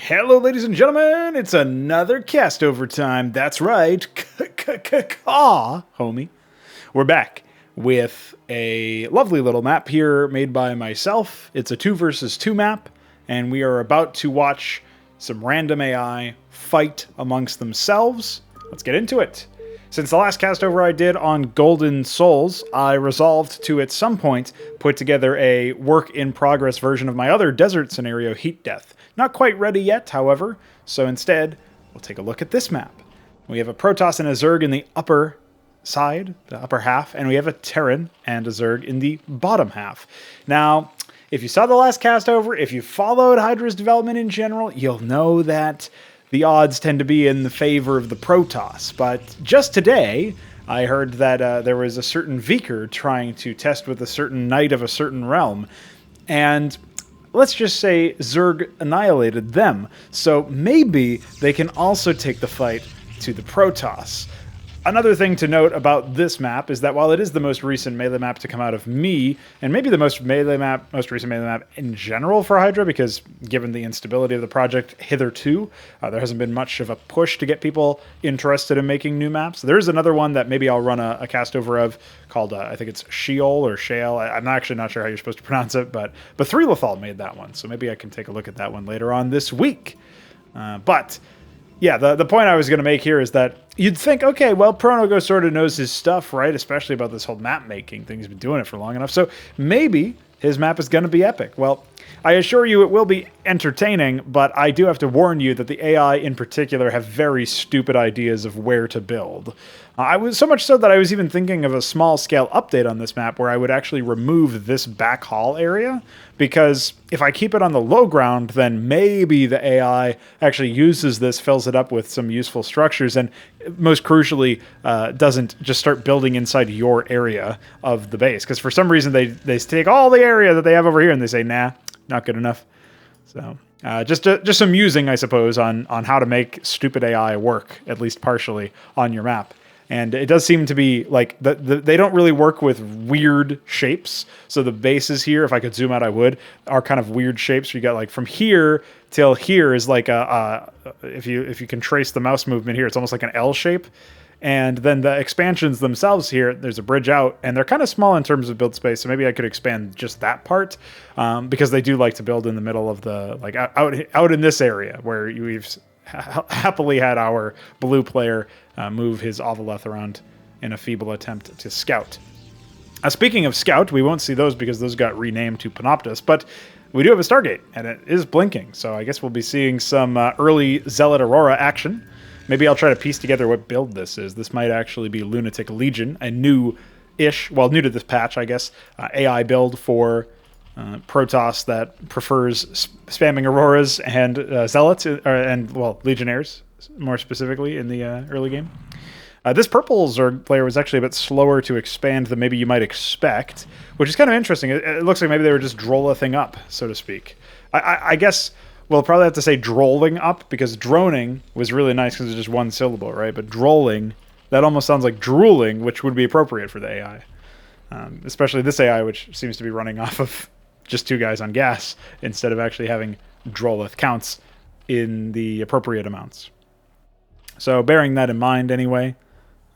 Hello, ladies and gentlemen. It's another Castover time. That's right. Homie. We're back with a lovely little map here made by myself. It's a 2 versus 2 map, and we are about to watch some random AI fight amongst themselves. Let's get into it. Since the last Castover I did on Golden Souls, I resolved to at some point put together a work-in-progress version of my other desert scenario, Heat Death. Not quite ready yet, however, so instead, we'll take a look at this map. We have a Protoss and a Zerg in the upper side, the upper half, and we have a Terran and a Zerg in the bottom half. Now, if you saw the last Castover, if you followed HYDRA's development in general, you'll know that the odds tend to be in the favor of the Protoss. But just today, I heard that there was a certain Viker trying to test with a certain knight of a certain realm, and let's just say Zerg annihilated them. So maybe they can also take the fight to the Protoss. Another thing to note about this map is that while it is the most recent melee map to come out of me, and maybe the most recent melee map in general for HYDRA, because given the instability of the project hitherto, there hasn't been much of a push to get people interested in making new maps. There's another one that maybe I'll run a Castover of called, I think it's Sheol or Shale. I'm actually not sure how you're supposed to pronounce it, but 3Lethal made that one, so maybe I can take a look at that one later on this week. Yeah, the point I was going to make here is that you'd think, okay, well, Pronogo sort of knows his stuff, right? Especially about this whole map making thing. He's been doing it for long enough. So maybe his map is going to be epic. Well, I assure you it will be entertaining, but I do have to warn you that the AI in particular have very stupid ideas of where to build. I was so much so that I was even thinking of a small scale update on this map where I would actually remove this back hall area, because if I keep it on the low ground, then maybe the AI actually uses this, fills it up with some useful structures, and most crucially, doesn't just start building inside your area of the base. Because for some reason, they take all the area that they have over here and they say, nah, not good enough. So just some musing, I suppose, on how to make stupid AI work, at least partially, on your map. And it does seem to be like they don't really work with weird shapes. So the bases here, if I could zoom out, I would, are kind of weird shapes. You got like from here till here is like if you can trace the mouse movement here, it's almost like an L shape. And then the expansions themselves here, there's a bridge out, and they're kind of small in terms of build space. So maybe I could expand just that part, because they do like to build in the middle of the, like out in this area where we've happily had our blue player move his Ovaleth around in a feeble attempt to scout. Speaking of scout, we won't see those because those got renamed to Panoptus, but we do have a Stargate, and it is blinking, so I guess we'll be seeing some early Zealot Aurora action. Maybe I'll try to piece together what build this is. This might actually be Lunatic Legion, a new-ish, well, new to this patch, I guess, AI build for Protoss that prefers spamming Auroras and Zealots, well, Legionnaires, more specifically, in the early game. This purple Zerg player was actually a bit slower to expand than maybe you might expect, which is kind of interesting. It looks like maybe they were just droll-ing up, so to speak. I guess we'll probably have to say drolling up, because droning was really nice because it's just one syllable, right? But drolling, that almost sounds like drooling, which would be appropriate for the AI. Especially this AI, which seems to be running off of just 2 guys on gas, instead of actually having drolleth counts in the appropriate amounts. So bearing that in mind anyway,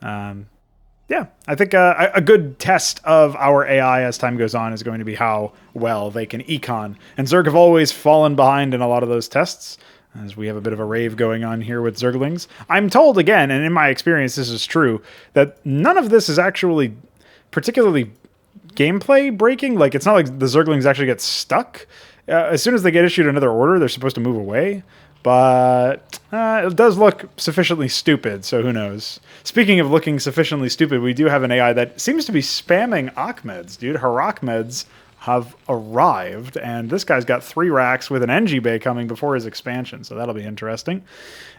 yeah, I think a good test of our AI as time goes on is going to be how well they can econ. And Zerg have always fallen behind in a lot of those tests, as we have a bit of a rave going on here with Zerglings. I'm told again, and in my experience this is true, that none of this is actually particularly gameplay breaking. Like, it's not like the Zerglings actually get stuck. As soon as they get issued another order, they're supposed to move away. But it does look sufficiently stupid, so who knows. Speaking of looking sufficiently stupid, we do have an AI that seems to be spamming Achmeds, dude. Her Achmeds have arrived, and this guy's got 3 racks with an NG Bay coming before his expansion, so that'll be interesting.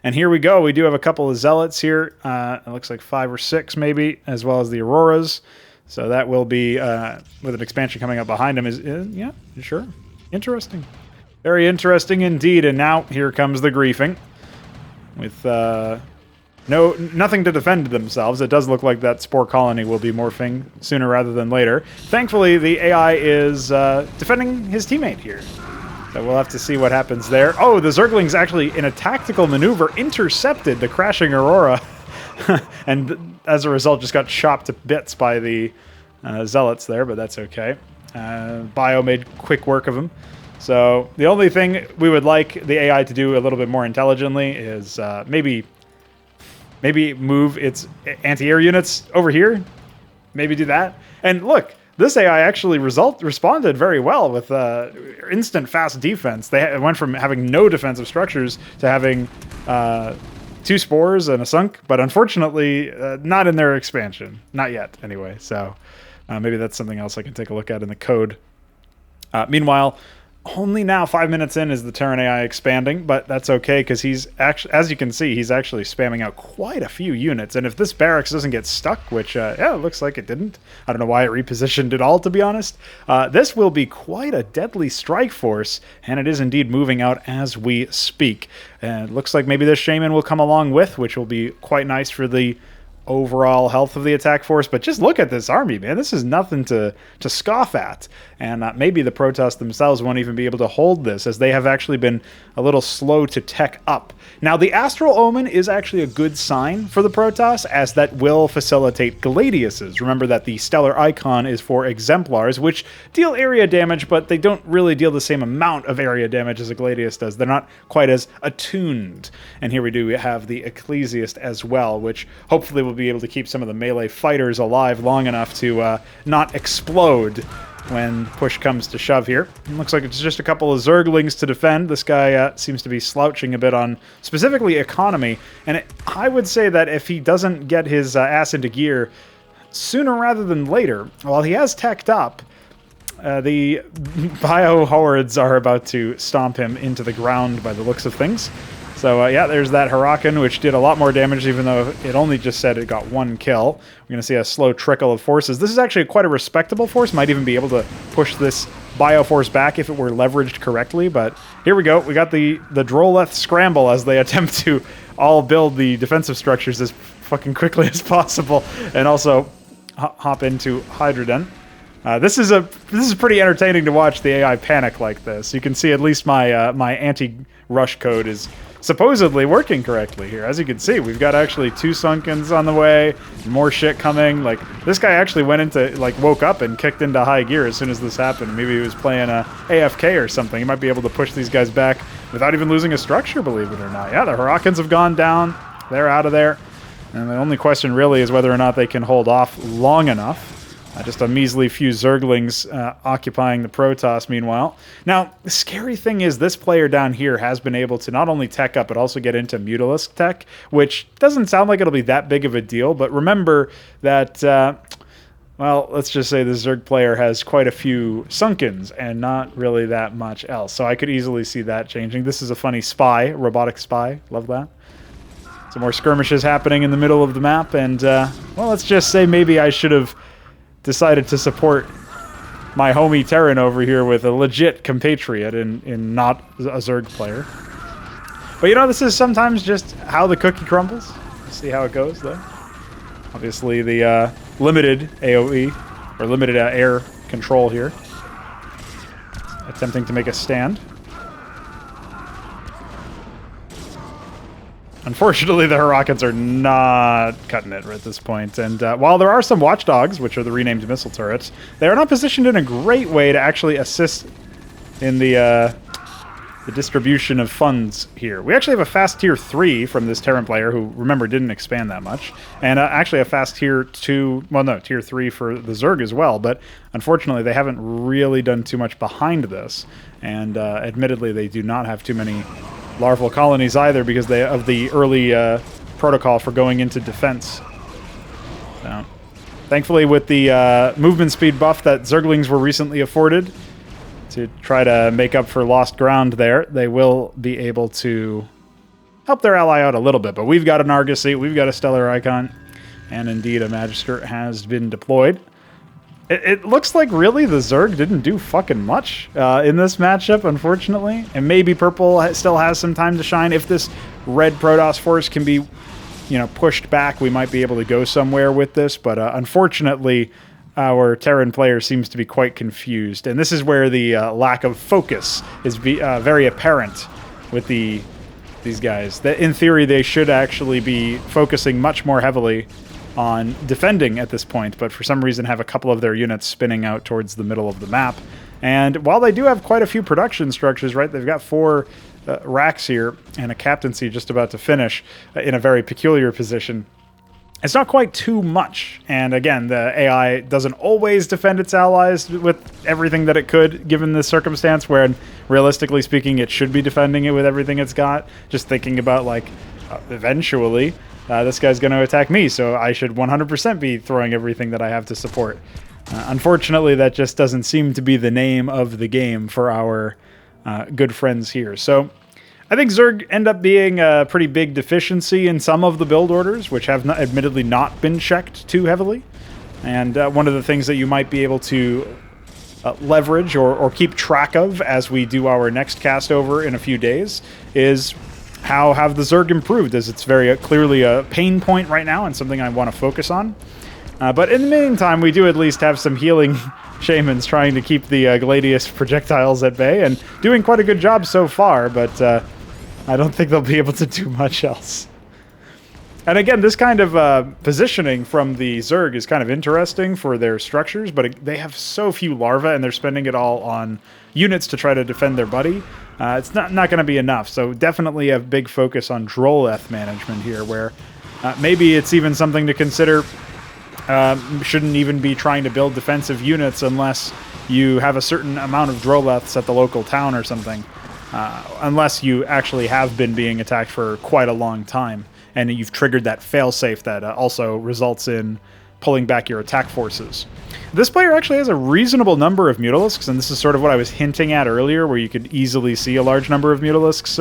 And here we go. We do have a couple of Zealots here. It looks like 5 or 6 maybe, as well as the Auroras. So that will be, with an expansion coming up behind him, yeah, sure. Interesting. Very interesting indeed, and now here comes the griefing. With nothing to defend themselves. It does look like that Spore Colony will be morphing sooner rather than later. Thankfully, the AI is defending his teammate here. So we'll have to see what happens there. Oh, the Zerglings actually, in a tactical maneuver, intercepted the crashing Aurora. And as a result, just got chopped to bits by the Zealots there, but that's okay. Bio made quick work of him. So the only thing we would like the AI to do a little bit more intelligently is maybe move its anti-air units over here. Maybe do that. And look, this AI actually responded very well with instant fast defense. They went from having no defensive structures to having 2 spores and a sunk, but unfortunately not in their expansion. Not yet, anyway. So maybe that's something else I can take a look at in the code. Meanwhile, only now 5 minutes in is the Terran AI expanding, but that's okay because he's actually, as you can see, he's actually spamming out quite a few units. And if this barracks doesn't get stuck, which yeah, it looks like it didn't. I don't know why it repositioned at all, to be honest. This will be quite a deadly strike force, and it is indeed moving out as we speak. And it looks like maybe this Shaman will come along with, which will be quite nice for the overall health of the attack force. But just look at this army, man. This is nothing to scoff at. And maybe the Protoss themselves won't even be able to hold this, as they have actually been a little slow to tech up. Now, the Astral Omen is actually a good sign for the Protoss, as that will facilitate Gladiuses. Remember that the Stellar Icon is for Exemplars, which deal area damage, but they don't really deal the same amount of area damage as a Gladius does. They're not quite as attuned. And here we have the Ecclesiast as well, which hopefully will be able to keep some of the melee fighters alive long enough to not explode when push comes to shove here. It looks like it's just a couple of Zerglings to defend. This guy seems to be slouching a bit on specifically economy, and I would say that if he doesn't get his ass into gear sooner rather than later, while he has teched up, the bio hordes are about to stomp him into the ground by the looks of things. So yeah, there's that Hurakan, which did a lot more damage, even though it only just said it got 1 kill. We're going to see a slow trickle of forces. This is actually quite a respectable force. Might even be able to push this bio force back if it were leveraged correctly. But here we go. We got the Droleth scramble as they attempt to all build the defensive structures as fucking quickly as possible, and also hop into HYDRA. This is pretty entertaining to watch the AI panic like this. You can see at least my my anti-rush code is supposedly working correctly here. As you can see, we've got actually 2 Sunkens on the way, more shit coming. Like, this guy actually went into, like, woke up and kicked into high gear as soon as this happened. Maybe he was playing AFK or something. He might be able to push these guys back without even losing a structure, believe it or not. Yeah, the Hurakans have gone down. They're out of there. And the only question really is whether or not they can hold off long enough. Just a measly few Zerglings occupying the Protoss meanwhile. Now, the scary thing is this player down here has been able to not only tech up, but also get into Mutalisk tech, which doesn't sound like it'll be that big of a deal. But remember that, well, let's just say the Zerg player has quite a few Sunkens and not really that much else. So I could easily see that changing. This is a funny spy, robotic spy. Love that. Some more skirmishes happening in the middle of the map. And, well, let's just say maybe I should have decided to support my homie Terran over here with a legit compatriot in not a Zerg player. But you know, this is sometimes just how the cookie crumbles. Let's see how it goes, though. Obviously, the limited AoE, or limited air control here. Attempting to make a stand. Unfortunately, the Hurakans are not cutting it at this point. And while there are some Watchdogs, which are the renamed missile turrets, they are not positioned in a great way to actually assist in the distribution of funds here. We actually have a fast tier 3 from this Terran player, who, remember, didn't expand that much. And actually a fast tier 2, well, no, tier 3 for the Zerg as well. But unfortunately, they haven't really done too much behind this. And admittedly, they do not have too many larval colonies either, because they of the early protocol for going into defense. So, thankfully, with the movement speed buff that Zerglings were recently afforded to try to make up for lost ground there, they will be able to help their ally out a little bit. But we've got an Argosy, we've got a Stellar Icon, and indeed a Magister has been deployed. It looks like really the Zerg didn't do fucking much in this matchup, unfortunately. And maybe Purple still has some time to shine. If this red Protoss force can be, you know, pushed back, we might be able to go somewhere with this. But unfortunately, our Terran player seems to be quite confused. And this is where the lack of focus is very apparent with these guys. That in theory, they should actually be focusing much more heavily on defending at this point, but for some reason have a couple of their units spinning out towards the middle of the map. And while they do have quite a few production structures, right, they've got 4 racks here and a captaincy just about to finish in a very peculiar position. It's not quite too much, and again, the AI doesn't always defend its allies with everything that it could, given the circumstance, where realistically speaking, it should be defending it with everything it's got. Just thinking about, like, eventually, this guy's going to attack me, so I should 100% be throwing everything that I have to support. Unfortunately, that just doesn't seem to be the name of the game for our good friends here. So I think Zerg end up being a pretty big deficiency in some of the build orders, which have admittedly not been checked too heavily. And one of the things that you might be able to leverage or keep track of as we do our next Castover in a few days is how have the Zerg improved, as it's very clearly a pain point right now and something I want to focus on. But in the meantime, we do at least have some healing shamans trying to keep the Gladius projectiles at bay, and doing quite a good job so far, but I don't think they'll be able to do much else. And again, this kind of positioning from the Zerg is kind of interesting for their structures, but they have so few larvae, and they're spending it all on units to try to defend their buddy. It's not going to be enough, so definitely a big focus on Droleth management here, where maybe it's even something to consider. Shouldn't even be trying to build defensive units unless you have a certain amount of Droleths at the local town or something. Unless you actually have been being attacked for quite a long time, and you've triggered that failsafe that also results in pulling back your attack forces. This player actually has a reasonable number of Mutalisks, and this is sort of what I was hinting at earlier, where you could easily see a large number of Mutalisks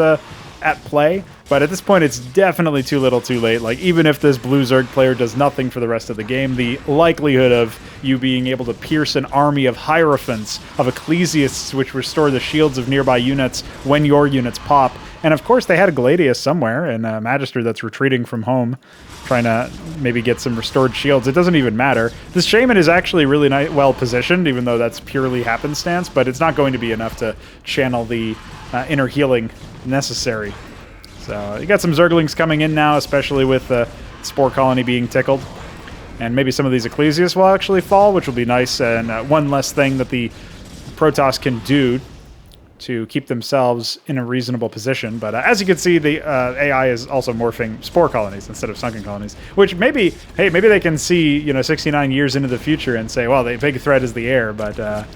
at play. But at this point, it's definitely too little too late. Like, even if this blue Zerg player does nothing for the rest of the game, the likelihood of you being able to pierce an army of Hierophants, of Ecclesiasts, which restore the shields of nearby units when your units pop. And of course, they had a Gladius somewhere, and a Magister that's retreating from home, trying to maybe get some restored shields. It doesn't even matter. This Shaman is actually really well positioned, even though that's purely happenstance, but it's not going to be enough to channel the inner healing necessary. So you got some Zerglings coming in now, especially with the Spore Colony being tickled. And maybe some of these Ecclesias will actually fall, which will be nice, and one less thing that the Protoss can do to keep themselves in a reasonable position. But as you can see, the AI is also morphing Spore Colonies instead of Sunken Colonies, which maybe, hey, maybe they can see, 69 years into the future and say, well, the big threat is the air, but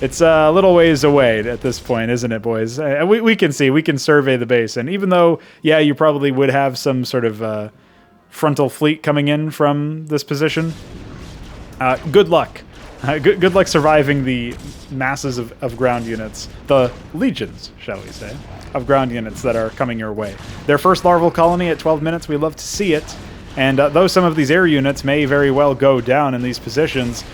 it's a little ways away at this point, isn't it, boys? We can see, we can survey the base, and even though, yeah, you probably would have some sort of frontal fleet coming in from this position, good luck. Good luck surviving the masses of ground units, the legions, shall we say, of ground units that are coming your way. Their first larval colony at 12 minutes, we love to see it, and though some of these air units may very well go down in these positions,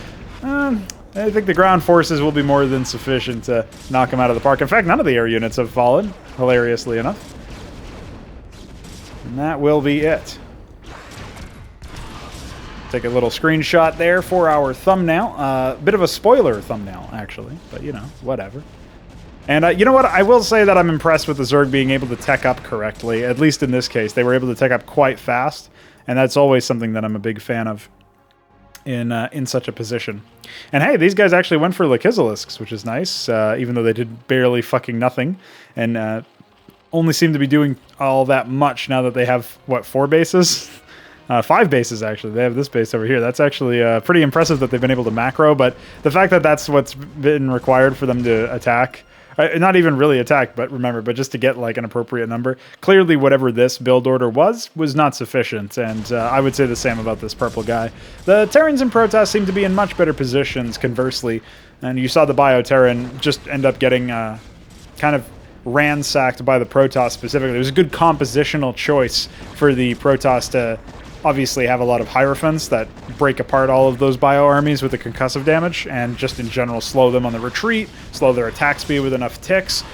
I think the ground forces will be more than sufficient to knock them out of the park. In fact, none of the air units have fallen, hilariously enough. And that will be it. Take a little screenshot there for our thumbnail. Bit of a spoiler thumbnail, actually, but, whatever. And you know what? I will say that I'm impressed with the Zerg being able to tech up correctly, at least in this case. They were able to tech up quite fast, and that's always something that I'm a big fan of in such a position. And hey, these guys actually went for Lakizilisks, which is nice, even though they did barely fucking nothing, and only seem to be doing all that much now that they have, what, 4 bases? 5 bases, actually. They have this base over here. That's actually pretty impressive that they've been able to macro, but the fact that that's what's been required for them to attack, not even really attack, but remember, but just to get like an appropriate number, clearly whatever this build order was not sufficient, and I would say the same about this purple guy. The Terrans and Protoss seem to be in much better positions, conversely, and you saw the Bio-Terran just end up getting kind of ransacked by the Protoss specifically. It was a good compositional choice for the Protoss to obviously have a lot of Hierophants that break apart all of those bio armies with the concussive damage, and just in general slow them on the retreat, slow their attack speed with enough ticks.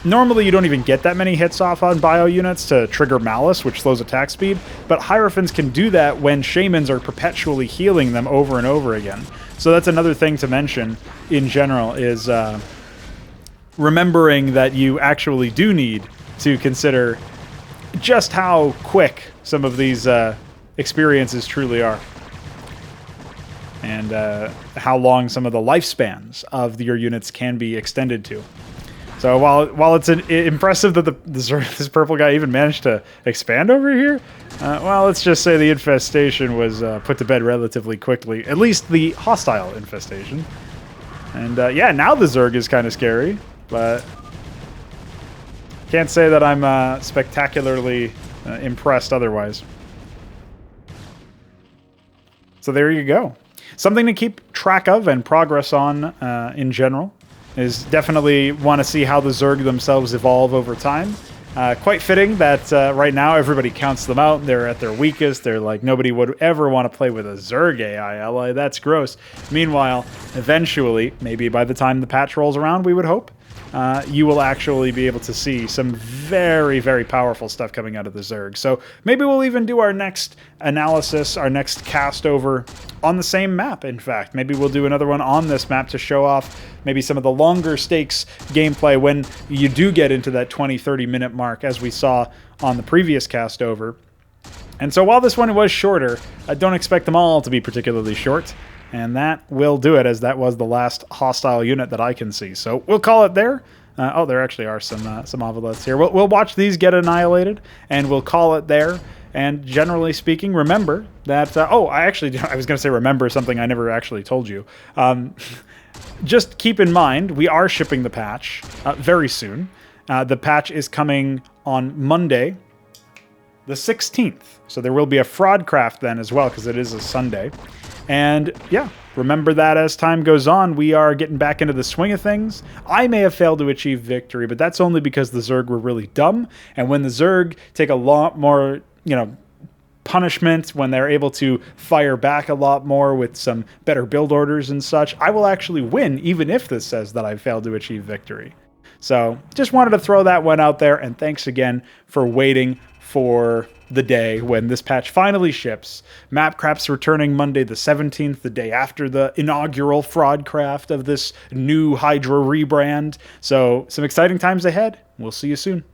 Normally you don't even get that many hits off on bio units to trigger Malice, which slows attack speed, but Hierophants can do that when Shamans are perpetually healing them over and over again. So that's another thing to mention in general is remembering that you actually do need to consider just how quick some of these experiences truly are. And how long some of the lifespans of your units can be extended to. So while it's impressive that this purple guy even managed to expand over here, well, let's just say the infestation was put to bed relatively quickly. At least the hostile infestation. And yeah, now the Zerg is kind of scary, but can't say that I'm spectacularly impressed otherwise. So there you go. Something to keep track of and progress on in general is definitely want to see how the Zerg themselves evolve over time. Quite fitting that right now everybody counts them out. They're at their weakest. They're like, nobody would ever want to play with a Zerg AI ally. That's gross. Meanwhile, eventually, maybe by the time the patch rolls around, we would hope, you will actually be able to see some very, very powerful stuff coming out of the Zerg. So maybe we'll even do our next analysis, our next cast over on the same map, in fact. Maybe we'll do another one on this map to show off maybe some of the longer stakes gameplay when you do get into that 20-30 minute mark, as we saw on the previous cast over. And so while this one was shorter, I don't expect them all to be particularly short. And that will do it, as that was the last hostile unit that I can see. So we'll call it there. Oh, there actually are some Ovoleths here. We'll watch these get annihilated, and we'll call it there. And generally speaking, remember that... I was going to say remember something I never actually told you. Just keep in mind, we are shipping the patch very soon. The patch is coming on Monday, the 16th. So there will be a Fraudcraft then as well, because it is a Sunday. And yeah, remember that as time goes on, we are getting back into the swing of things. I may have failed to achieve victory, but that's only because the Zerg were really dumb. And when the Zerg take a lot more, punishment, when they're able to fire back a lot more with some better build orders and such, I will actually win, even if this says that I failed to achieve victory. So just wanted to throw that one out there, and thanks again for waiting for the day when this patch finally ships. Mapcraft's returning Monday the 17th, the day after the inaugural Fraudcraft of this new HYDRA rebrand. So some exciting times ahead. We'll see you soon.